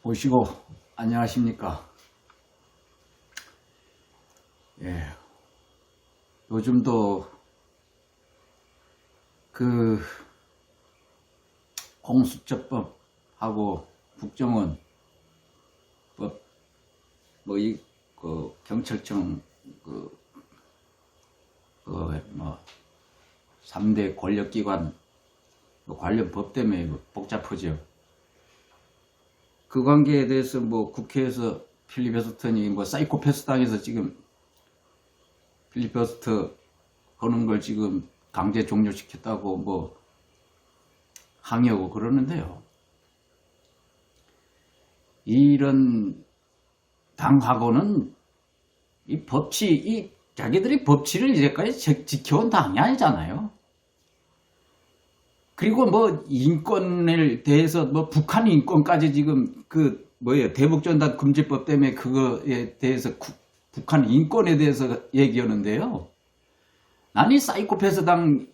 보시고 안녕하십니까. 예, 요즘도 그 공수처법하고 국정원법 그 경찰청 뭐 3대 권력기관 관련 법 때문에 복잡하죠. 그 관계에 대해서 뭐 국회에서 필리버스터니 뭐 사이코패스 당해서 지금 필리버스터 하는 걸 지금 강제 종료시켰다고 뭐 항의하고 그러는데요. 이런 당하고는 이 자기들이 법치를 이제까지 지켜온 당이 아니잖아요. 그리고 뭐 인권에 대해서 뭐 북한 인권까지 지금 대북전단 금지법 때문에 그거에 대해서 북한 인권에 대해서 얘기하는데요. 아니 사이코패스당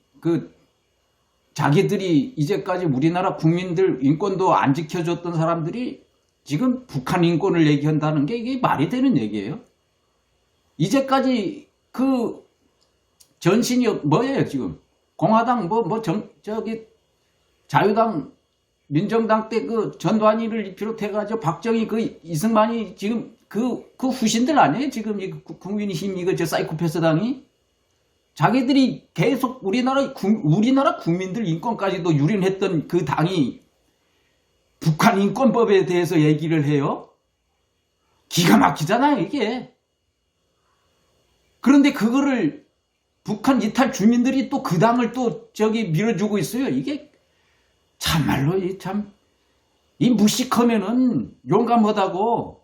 자기들이 이제까지 우리나라 국민들 인권도 안 지켜줬던 사람들이 지금 북한 인권을 얘기한다는 게 이게 말이 되는 얘기예요. 이제까지 그 전신이 뭐예요 지금? 공화당 자유당 민정당 때 그 전두환이를 비롯해가지고 박정희 이승만이 지금 그 후신들 아니에요? 지금 국민의힘 저 사이코패스 당이 자기들이 계속 우리나라 국민들 인권까지도 유린했던 그 당이 북한 인권법에 대해서 얘기를 해요. 기가 막히잖아요 이게. 그런데 그거를 북한 이탈 주민들이 또 그 당을 또 밀어주고 있어요. 이게 참말로 이 무식하면은 용감하다고.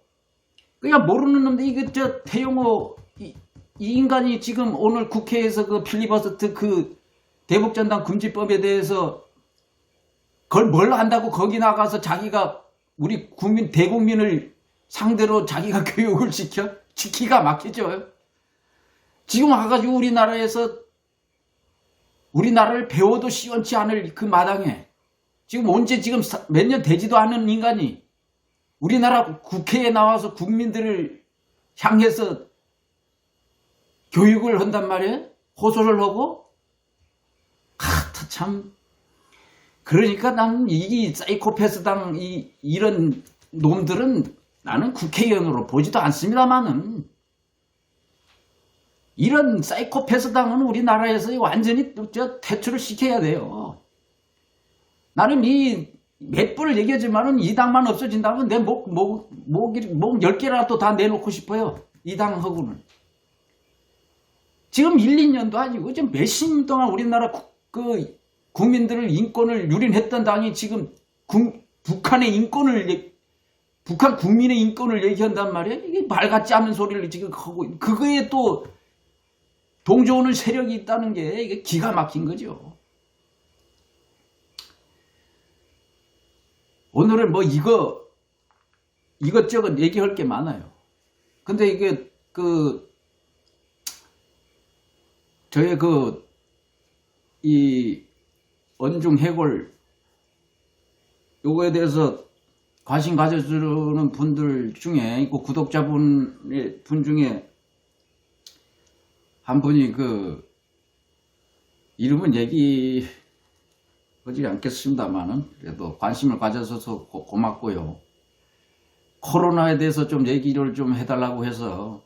그냥 모르는 놈들 이거 태영호 이 인간이 지금 오늘 국회에서 그 필리버스터 대북전단 금지법에 대해서 그걸 뭘 한다고 거기 나가서 자기가 우리 대국민을 상대로 자기가 교육을 시켜? 기가 막히죠. 지금 와가지고 우리나라를 배워도 시원치 않을 그 마당에 지금 몇 년 되지도 않은 인간이 우리나라 국회에 나와서 국민들을 향해서 교육을 한단 말이에요? 호소를 하고? 참. 그러니까 난 이 사이코패스당 이런 놈들은 나는 국회의원으로 보지도 않습니다만은 이런 사이코패스당은 우리나라에서 완전히 퇴출을 시켜야 돼요. 나는 몇 번을 얘기하지만은 이 당만 없어진다면 내 목 10개라도 다 내놓고 싶어요. 이 당하고는. 지금 1, 2년도 아니고 지금 몇십 년 동안 우리나라 국민들을 인권을 유린했던 당이 지금 북한 국민의 인권을 얘기한단 말이에요. 이게 말 같지 않은 소리를 지금 하고 그거에 또 동조하는 세력이 있다는 게 이게 기가 막힌 거죠. 오늘은 뭐 이것저것 얘기할 게 많아요. 근데 이게 저의 이 언중 해골 요거에 대해서 관심 가져주는 분들 중에 구독자분 중에 한 분이 이름은 얘기하지 않겠습니다만은 그래도 관심을 가져줘서 고맙고요. 코로나에 대해서 좀 얘기를 좀 해달라고 해서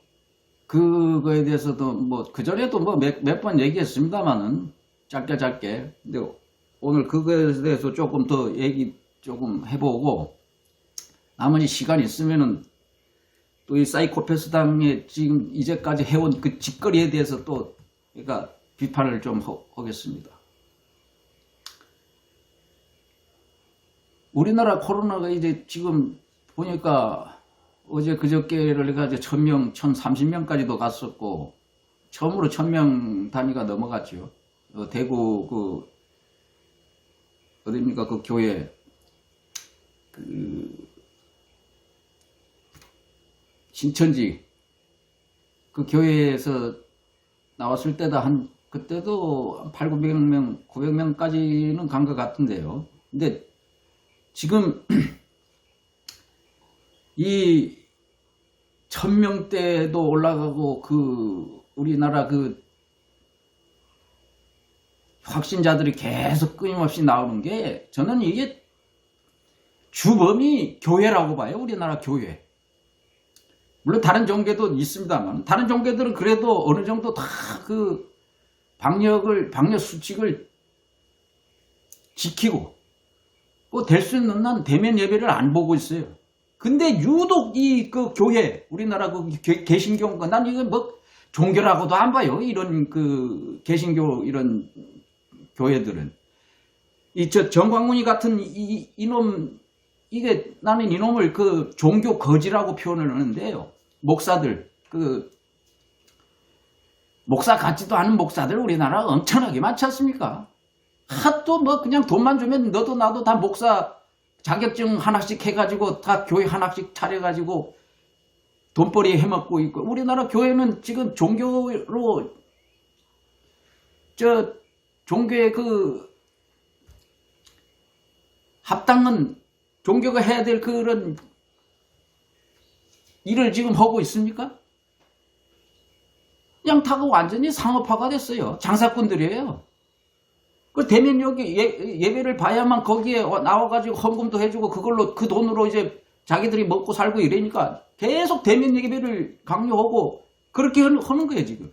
그거에 대해서도 뭐 그전에도 몇 번 얘기했습니다만은 짧게 근데 오늘 그거에 대해서 조금 더 얘기 조금 해보고 나머지 시간 있으면은 또 이 사이코패스 당에 지금 이제까지 해온 그 짓거리에 대해서 또 그러니까 비판을 좀 하겠습니다. 우리나라 코로나가 이제 지금 보니까 어제 그저께를 해가지고 1000명, 1030명까지도 갔었고 처음으로 1000명 단위가 넘어갔죠. 대구 어딥니까 교회 신천지 교회에서 나왔을 때도 그때도 한 8, 900명, 900명까지는 간 것 같은데요. 근데 지금 이 1000명대도 올라가고 우리나라 확진자들이 계속 끊임없이 나오는 게 저는 이게 주범이 교회라고 봐요. 우리나라 교회. 물론 다른 종교도 있습니다만 다른 종교들은 그래도 어느 정도 다 방역 수칙을 지키고 될 수 있는 한 대면 예배를 안 보고 있어요. 근데 유독 교회, 우리나라 개신교, 난 이거 종교라고도 안 봐요. 이런 개신교 이런 교회들은. 정광훈이 같은 이놈, 나는 이놈을 종교 거지라고 표현을 하는데요. 목사들, 목사 같지도 않은 목사들 우리나라 엄청나게 많지 않습니까? 하도 그냥 돈만 주면 너도 나도 다 목사 자격증 하나씩 해가지고 다 교회 하나씩 차려가지고 돈벌이 해먹고 있고, 우리나라 교회는 지금 종교로 종교의 합당한 종교가 해야 될 그런 일을 지금 하고 있습니까? 그냥 다 완전히 상업화가 됐어요. 장사꾼들이에요. 대면 예배를 봐야만 거기에 나와가지고 헌금도 해주고 그걸로 그 돈으로 이제 자기들이 먹고 살고 이러니까 계속 대면 예배를 강요하고 그렇게 하는 거예요 지금.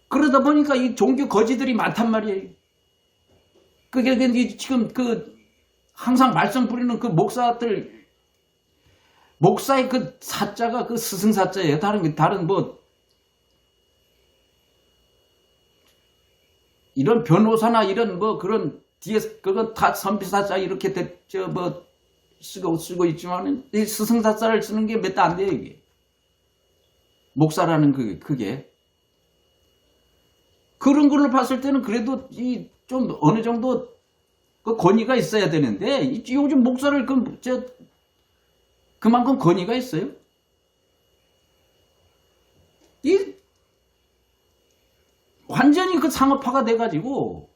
그러다 보니까 이 종교 거지들이 많단 말이에요. 그게 지금 항상 말씀 부리는 목사의 사자가 스승사자예요. 다른 이런 변호사나 이런 그런 뒤에 그건 다 선비사자 이렇게 쓰고 있지만은 이 스승사자를 쓰는 게 몇 대 안 돼요 이게. 목사라는 그게. 그런 걸로 봤을 때는 그래도 좀 어느 정도 권위가 있어야 되는데 요즘 목사를 그만큼 권위가 있어요? 완전히 상업화가 돼가지고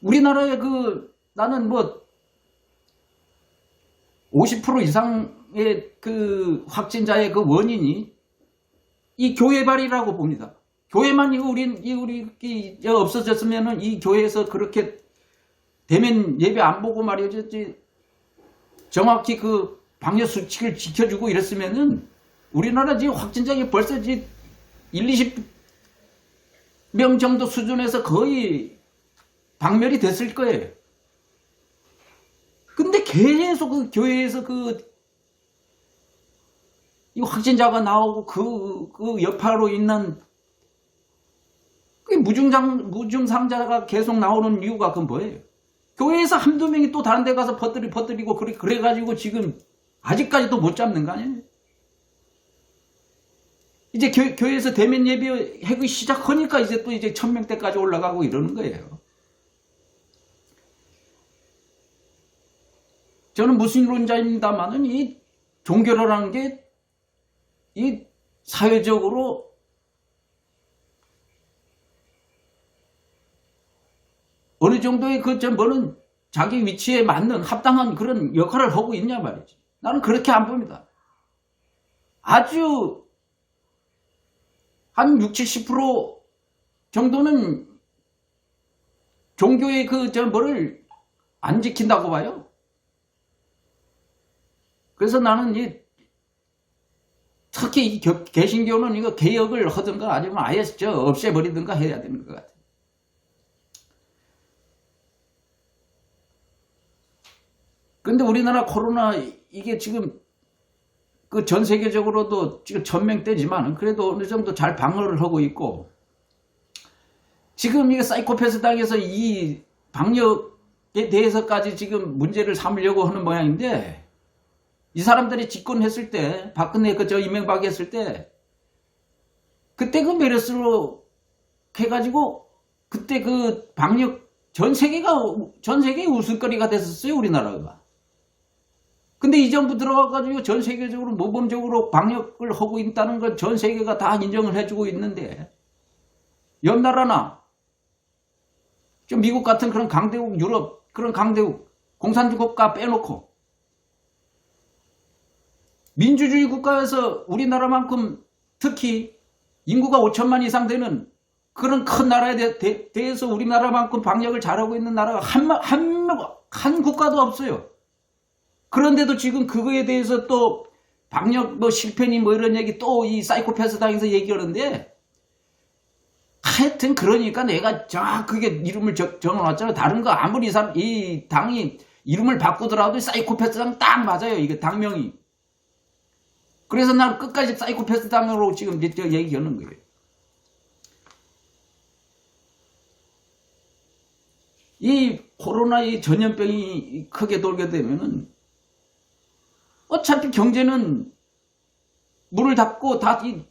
우리나라의 나는 50% 이상의 확진자의 원인이 이 교회발이라고 봅니다. 교회만 우리 없어졌으면은 이 교회에서 그렇게 대면 예배 안 보고 말이지 정확히 방역 수칙을 지켜주고 이랬으면은 우리나라 지금 확진자가 벌써 20명 정도 수준에서 거의 박멸이 됐을 거예요. 근데 계속 교회에서 이 확진자가 나오고 여파로 있는 무증상자가 계속 나오는 이유가 그건 뭐예요? 교회에서 한두 명이 또 다른 데 가서 퍼뜨리고 그래가지고 지금 아직까지도 못 잡는 거 아니에요? 이제 교회에서 대면 예배하기 시작하니까 이제 또 1000명대까지 올라가고 이러는 거예요. 저는 무신론자입니다만은 이 종교라는 게 이 사회적으로 어느 정도의 뭐는 자기 위치에 맞는 합당한 그런 역할을 하고 있냐 말이지. 나는 그렇게 안 봅니다. 아주 한 60~70% 정도는 종교의 뭐를 안 지킨다고 봐요. 그래서 나는 특히 개신교는 이거 개혁을 하든가 아니면 아예 없애버리든가 해야 되는 것 같아요. 근데 우리나라 코로나 이게 지금 전 세계적으로도 지금 1000명대지만 그래도 어느 정도 잘 방어를 하고 있고, 지금 이게 사이코패스 당해서 이 방역에 대해서까지 지금 문제를 삼으려고 하는 모양인데, 이 사람들이 집권했을 때, 박근혜 이명박이 했을 때, 그때 메르스로 해가지고 그때 방역 전 세계의 웃음거리가 됐었어요, 우리나라가. 근데 이 정부 들어가가지고 전 세계적으로 모범적으로 방역을 하고 있다는 걸 전 세계가 다 인정을 해주고 있는데, 옆 나라나 좀 미국 같은 그런 강대국, 유럽 그런 강대국 공산주의 국가 빼놓고. 민주주의 국가에서 우리나라만큼 특히 인구가 5천만 이상 되는 그런 큰 나라에 대해서 우리나라만큼 방역을 잘하고 있는 나라가 한 국가도 없어요. 그런데도 지금 그거에 대해서 또 방역 뭐 실패니 뭐 이런 얘기 또 이 사이코패스 당에서 얘기하는데, 하여튼 그러니까 내가 그게 이름을 정해놨잖아요. 다른 거 아무리 이 당이 이름을 바꾸더라도 사이코패스 당 딱 맞아요. 이게 당명이. 그래서 난 끝까지 사이코패스 당으로 지금 얘기하는 거예요. 이 코로나 이 전염병이 크게 돌게 되면은 어차피 경제는 문을 닫고 다 이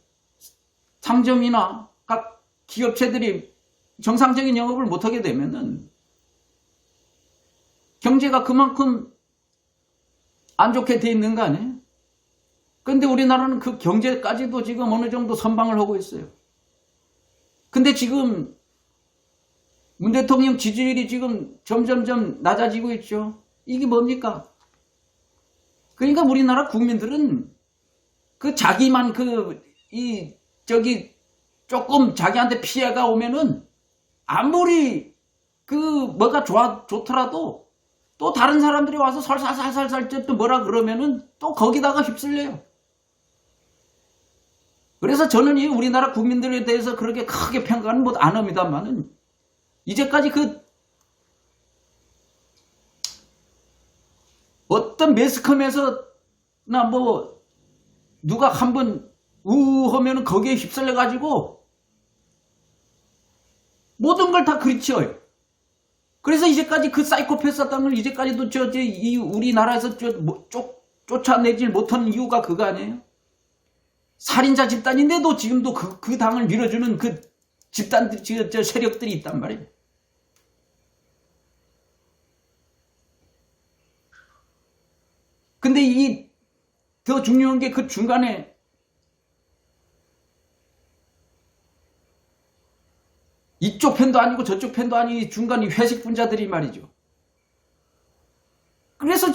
상점이나 각 기업체들이 정상적인 영업을 못하게 되면은 경제가 그만큼 안 좋게 돼 있는 거 아니에요? 근데 우리나라는 그 경제까지도 지금 어느 정도 선방을 하고 있어요. 근데 지금 문 대통령 지지율이 지금 점점점 낮아지고 있죠. 이게 뭡니까? 그러니까 우리나라 국민들은 그 자기만 조금 자기한테 피해가 오면은 아무리 뭐가 좋더라도 또 다른 사람들이 와서 살살살살 또 뭐라 그러면은 또 거기다가 휩쓸려요. 그래서 저는 이 우리나라 국민들에 대해서 그렇게 크게 평가는 못 안 합니다만은 이제까지 어떤 매스컴에서나 뭐 누가 한번 하면은 거기에 휩쓸려 가지고 모든 걸 다 그르쳐요. 그래서 이제까지 그 사이코패스 당을 이제까지도 이 우리나라에서 쫓아내질 못한 이유가 그거 아니에요? 살인자 집단인데도 지금도 그 당을 밀어주는 그 집단들, 세력들이 있단 말이에요. 근데 더 중요한 게 그 중간에 이쪽 편도 아니고 저쪽 편도 아니고 중간에 회식 분자들이 말이죠. 그래서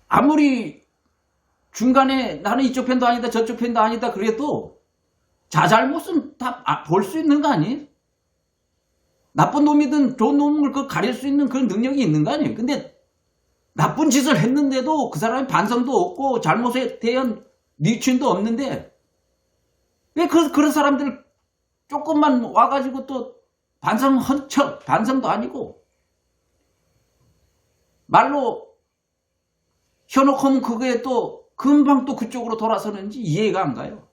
아무리 중간에 나는 이쪽 편도 아니다 저쪽 편도 아니다 그래도 자잘못은 다 볼 수 있는 거 아니에요? 나쁜 놈이든 좋은 놈을 가릴 수 있는 그런 능력이 있는 거 아니에요? 근데 나쁜 짓을 했는데도 그 사람이 반성도 없고 잘못에 대한 미취인도 없는데 왜 그런 사람들 조금만 와가지고 또 반성한 척, 반성도 아니고 말로 혀놓고 하면 그게 또 금방 또 그쪽으로 돌아서는지 이해가 안 가요.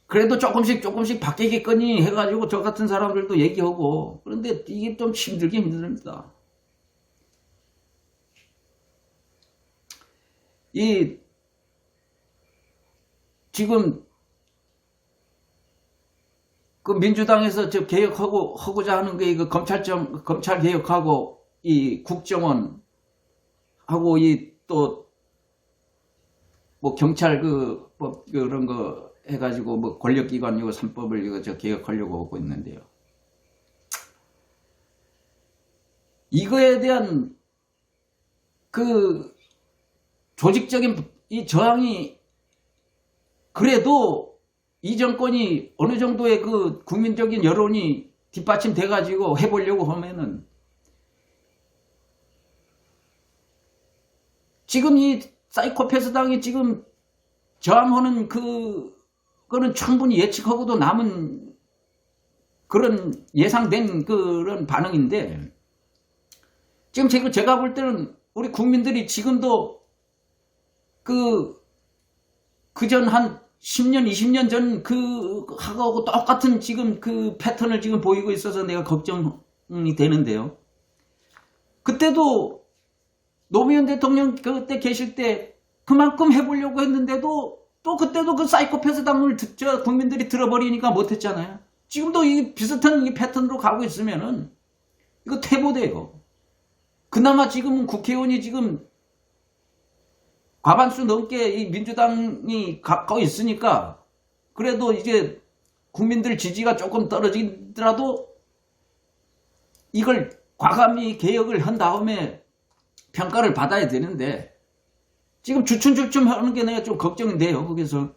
그래도 조금씩 바뀌겠거니 해가지고 저 같은 사람들도 얘기하고 그런데 이게 좀 힘들긴 힘듭니다. 지금 그 민주당에서 개혁하고자 하는 게 이거 검찰 개혁하고 이 국정원 하고 또 뭐 경찰 그런 거 해가지고 뭐 권력기관 이거 3법을 이거 개혁하려고 하고 있는데요. 이거에 대한 그 조직적인 이 저항이 그래도 이 정권이 어느 정도의 그 국민적인 여론이 뒷받침돼 가지고 해보려고 하면은 지금 이 사이코패스 당이 지금 저항하는 그거는 충분히 예측하고도 남은 그런 예상된 그런 반응인데 지금 제가 볼 때는 우리 국민들이 지금도 그전 한 10년, 20년 전 하고 똑같은 지금 그 패턴을 지금 보이고 있어서 내가 걱정이 되는데요. 그때도 노무현 대통령 그때 계실 때 그만큼 해보려고 했는데도 또 그때도 그 사이코패스 당을 국민들이 들어버리니까 못했잖아요. 지금도 이 비슷한 이 패턴으로 가고 있으면은 이거 퇴보돼요. 그나마 지금은 국회의원이 지금 과반수 넘게 이 민주당이 갖고 있으니까 그래도 이제 국민들 지지가 조금 떨어지더라도 이걸 과감히 개혁을 한 다음에 평가를 받아야 되는데 지금 주춤주춤 하는 게 내가 좀 걱정이 돼요. 거기서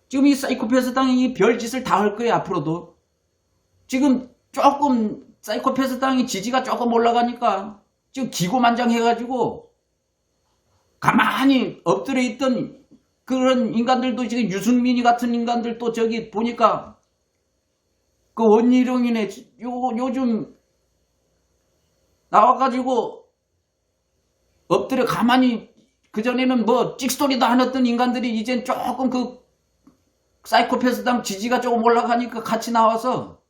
지금 이 사이코패스 당이 이 별짓을 다 할 거예요. 앞으로도 지금 조금 사이코패스 당이 지지가 조금 올라가니까 지금 기고만장해가지고 가만히 엎드려 있던 그런 인간들도 지금 유승민이 같은 인간들도 저기 보니까 그 원희룡이네 요즘 나와가지고 엎드려 가만히 그전에는 뭐 찍소리도 안 했던 인간들이 이젠 조금 그 사이코패스당 지지가 조금 올라가니까 같이 나와서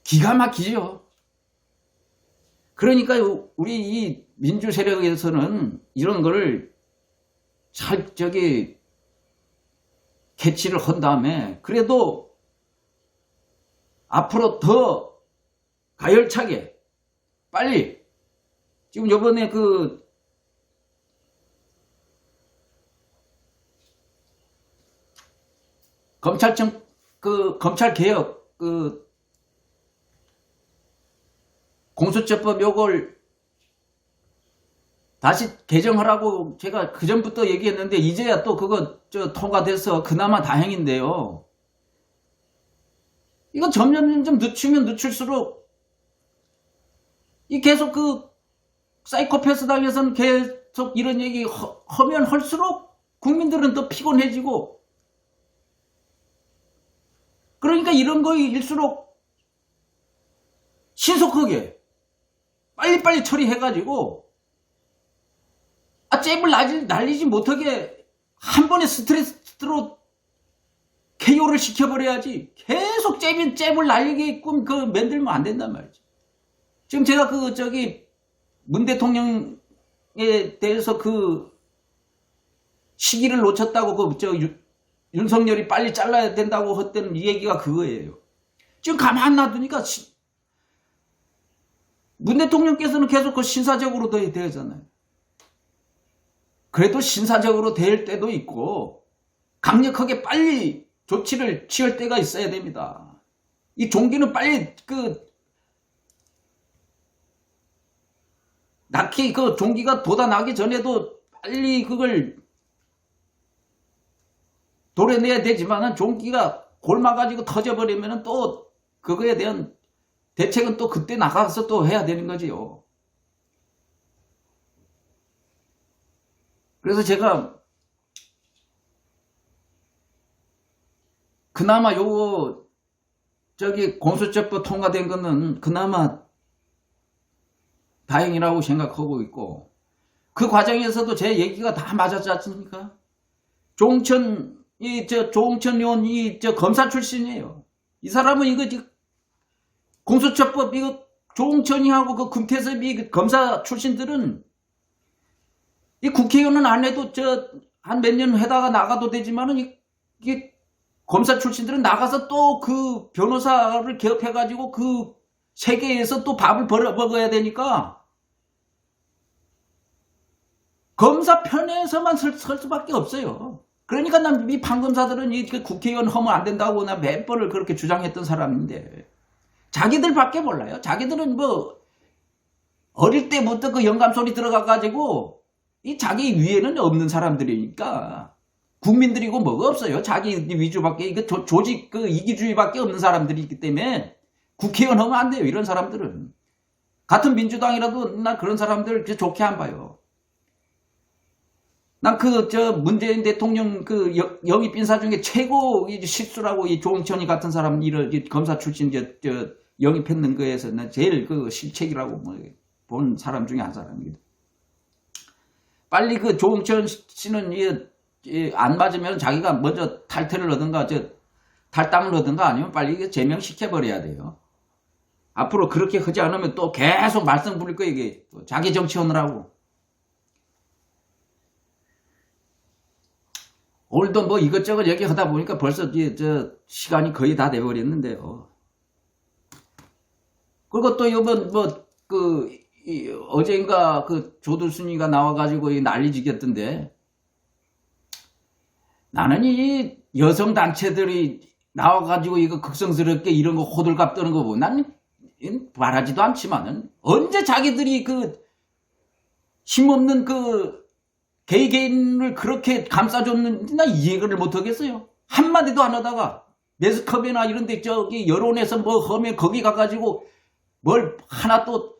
기가 막히죠. 그러니까 우리 이 민주 세력에서는 이런 거를 잘 캐치를 한 다음에 그래도 앞으로 더 가열차게 빨리 지금 요번에 그 검찰청 그 검찰 개혁 그 공수처법 요걸 다시 개정하라고 제가 그전부터 얘기했는데 이제야 또 그거 통과돼서 그나마 다행인데요. 이거 점점 늦추면 늦출수록 이 계속 그 사이코패스 당에서는 계속 이런 얘기 하면 할수록 국민들은 더 피곤해지고 그러니까 이런 거일수록 신속하게 빨리빨리 처리해가지고 잽을 날리지 못하게 한 번에 스트레스로 KO를 시켜버려야지 계속 잽을 날리게끔 그 만들면 안 된단 말이지. 지금 제가 문 대통령에 대해서 그 시기를 놓쳤다고 윤석열이 빨리 잘라야 된다고 했던 이 얘기가 그거예요. 지금 가만 놔두니까 문 대통령께서는 계속 그 신사적으로 돼야 되잖아요. 그래도 신사적으로 될 때도 있고 강력하게 빨리 조치를 취할 때가 있어야 됩니다. 이 종기는 빨리 낙히 그 종기가 돋아나기 전에도 빨리 그걸 도려내야 되지만은 종기가 골마가지고 터져버리면은 또 그거에 대한 대책은 또 그때 나가서 또 해야 되는 거지요. 그래서 제가 그나마 요거 공수처법 통과된 거는 그나마 다행이라고 생각하고 있고 그 과정에서도 제 얘기가 다 맞았지 않습니까? 조홍천 의원 검사 출신이에요. 이 사람은 이거 공수처법 이거 조홍천이하고 그 금태섭이 검사 출신들은 이 국회의원은 안 해도 한 몇 년 해다가 나가도 되지만은 이게 검사 출신들은 나가서 또 그 변호사를 개업해가지고 그 세계에서 또 밥을 벌어 먹어야 되니까 검사 편에서만 설 수밖에 없어요. 그러니까 난 이 판검사들은 이 국회의원 하면 안 된다고 나 몇 번을 그렇게 주장했던 사람인데 자기들밖에 몰라요. 자기들은 뭐 어릴 때부터 그 영감 소리 들어가가지고 이 자기 위에는 없는 사람들이니까 국민들이고 뭐가 없어요. 자기 위주밖에 이거 조직 그 이기주의밖에 없는 사람들이기 때문에 국회의원 하면 안 돼요. 이런 사람들은 같은 민주당이라도 난 그런 사람들 좋게 안 봐요. 난 문재인 대통령 영입 인사 중에 최고 실수라고 이 조홍천이 같은 사람 검사 출신 영입했는 거에서 난 제일 실책이라고 본 사람 중에 한 사람입니다. 빨리 조홍천 씨는 안 맞으면 자기가 먼저 탈퇴를 하든가 탈당을 하든가 아니면 빨리 제명시켜버려야 돼요. 앞으로 그렇게 하지 않으면 또 계속 말썽 부릴 거예요. 이게 자기 정치하느라고. 오늘도 뭐 이것저것 얘기하다 보니까 벌써 시간이 거의 다 돼버렸는데요. 그리고 또 이번 어젠가 그 조두순이가 나와가지고 난리 지겼던데, 나는 이 여성단체들이 나와가지고 이거 극성스럽게 이런 거 호들갑 떠는 거 보고 나는 말하지도 않지만은 언제 자기들이 그 힘없는 그 개개인을 그렇게 감싸줬는지 나 이해를 못하겠어요. 한마디도 안 하다가 매스컴이나 이런 데 저기 여론에서 뭐 하면 거기 가가지고 뭘 하나 또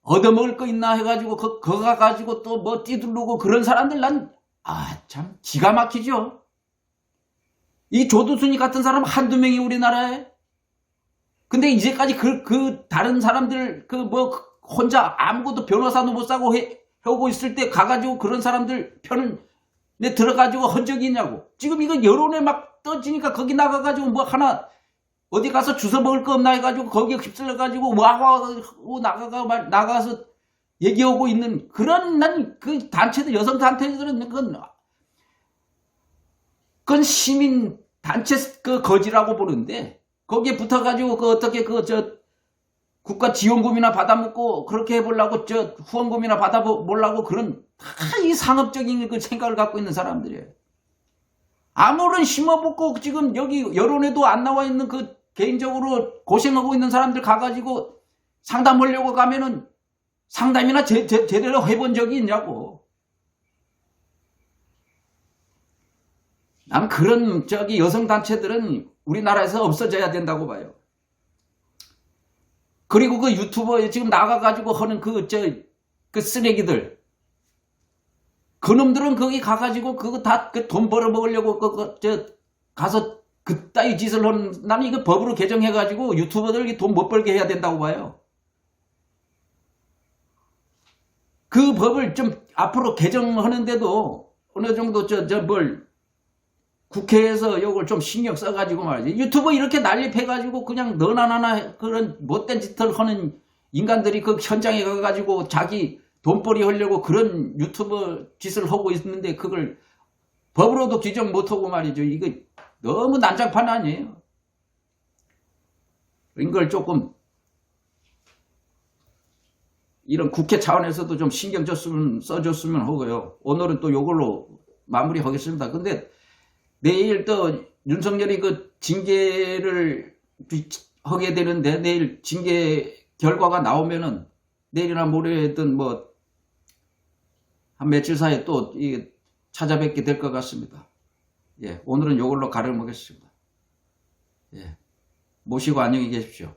얻어먹을 거 있나 해가지고 거 가가지고 또 뭐 띠두르고 그런 사람들 난 참 기가 막히죠. 이 조두순이 같은 사람 한두 명이 우리나라에. 근데 이제까지 그 다른 사람들 그 뭐 혼자 아무것도 변호사도 못 사고 해오고 있을 때 가가지고 그런 사람들 편에 들어가지고 한 적이 있냐고. 지금 이거 여론에 막 떠지니까 거기 나가가지고 뭐 하나 어디 가서 주워 먹을 거 없나 해가지고 거기에 휩쓸려가지고 와하고 나가서 얘기하고 있는 그런 난 그 단체들, 여성 단체들은 그건 시민 단체 그 거지라고 보는데 거기에 붙어가지고 그 어떻게 국가 지원금이나 받아먹고 그렇게 해보려고 후원금이나 받아보려고 그런 다 이 상업적인 그 생각을 갖고 있는 사람들이에요. 아무런 힘없고 지금 여기 여론에도 안 나와 있는 그 개인적으로 고생하고 있는 사람들 가가지고 상담하려고 가면은 상담이나 제대로 해본 적이 있냐고. 난 그런 여성단체들은 우리나라에서 없어져야 된다고 봐요. 그리고 그 유튜버에 지금 나가가지고 하는 그 쓰레기들. 그놈들은 거기 가가지고 그거 다 돈 벌어먹으려고 가서 그따위 짓을 하는, 나는 이거 법으로 개정해가지고 유튜버들 돈 못 벌게 해야 된다고 봐요. 그 법을 좀 앞으로 개정하는데도 어느 정도 국회에서 이걸 좀 신경 써가지고 말이지. 유튜브 이렇게 난립해가지고 그냥 너나 나나 그런 못된 짓을 하는 인간들이 그 현장에 가가지고 자기 돈벌이 하려고 그런 유튜브 짓을 하고 있는데 그걸 법으로도 규정 못하고 말이죠. 이거 너무 난장판 아니에요. 이걸 조금 이런 국회 차원에서도 좀 신경 써줬으면 하고요. 오늘은 또 이걸로 마무리하겠습니다. 근데 내일 또 윤석열이 그 징계를 하게 되는데 내일 징계 결과가 나오면은 내일이나 모레든 뭐 한 며칠 사이에 또 찾아뵙게 될 것 같습니다. 예, 오늘은 이걸로 가름하겠습니다. 예, 모시고 안녕히 계십시오.